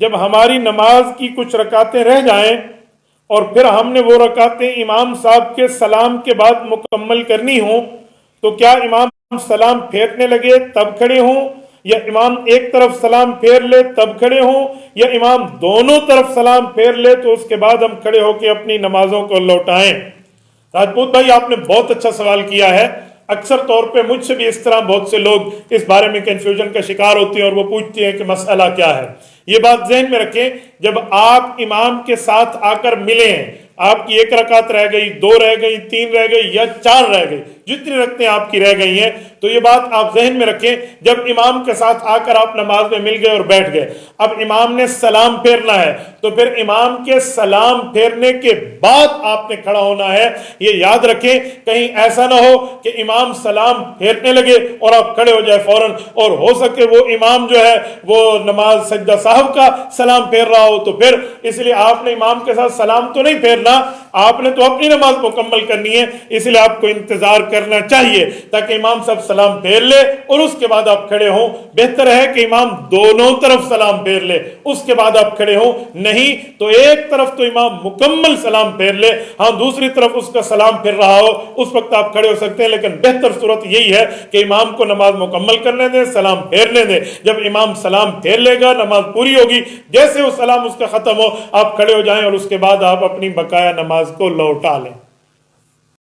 جب ہماری نماز کی کچھ رکعتیں رہ جائیں اور پھر ہم نے وہ رکعتیں امام صاحب کے سلام کے بعد مکمل کرنی ہوں، تو کیا امام سلام پھیرنے لگے تب کھڑے ہوں، یا امام ایک طرف سلام پھیر لے تب کھڑے ہوں، یا امام دونوں طرف سلام پھیر لے تو اس کے بعد ہم کھڑے ہو کے اپنی نمازوں کو لوٹائیں؟ راجپوت بھائی، آپ نے بہت اچھا سوال کیا ہے۔ اکثر طور پہ مجھ سے بھی اس طرح بہت سے لوگ اس بارے میں کنفیوژن کا شکار ہوتے ہیں اور وہ پوچھتے ہیں کہ مسئلہ کیا ہے۔ یہ بات ذہن میں رکھیں، جب آپ امام کے ساتھ آ کر ملے ہیں، آپ کی ایک رکعت رہ گئی، دو رہ گئی، تین رہ گئی یا چار رہ گئی، جتنی رکعتیں آپ کی رہ گئی ہیں، تو یہ بات آپ ذہن میں رکھیں، جب امام کے ساتھ آ کر آپ نماز میں مل گئے اور بیٹھ گئے، اب امام نے سلام پھیرنا ہے، تو پھر امام کے سلام پھیرنے کے بعد آپ نے کھڑا ہونا ہے۔ یہ یاد رکھیں، کہیں ایسا نہ ہو کہ امام سلام پھیرنے لگے اور آپ کھڑے ہو جائے فوراً، اور ہو سکے وہ امام جو ہے وہ نماز سجدہ صاحب کا سلام پھیر رہا ہو، تو پھر اس لیے آپ نے امام کے ساتھ سلام تو نہیں پھیرنا، آپ نے تو اپنی نماز مکمل کرنی ہے، اس لیے آپ کو انتظار کرنا چاہیے تاکہ امام صاحب سلام پھیر لے اور اس کے بعد آپ کھڑے ہوں۔ بہتر ہے کہ امام دونوں طرف سلام پھیر لے اس کے بعد آپ کھڑے ہوں، نہیں تو ایک طرف تو امام مکمل سلام پھیر لے، ہاں دوسری طرف اس کا سلام پھر رہا ہو، اس وقت آپ کھڑے ہو سکتے ہیں، لیکن بہتر صورت یہی ہے کہ امام کو نماز مکمل کرنے دیں، سلام پھیرنے دیں۔ جب امام سلام پھیر لے گا، نماز پوری ہوگی، جیسے وہ سلام اس کا ختم ہو، آپ کھڑے ہو جائیں اور اس کے بعد آپ اپنی بقایا نماز کو لوٹا لیں۔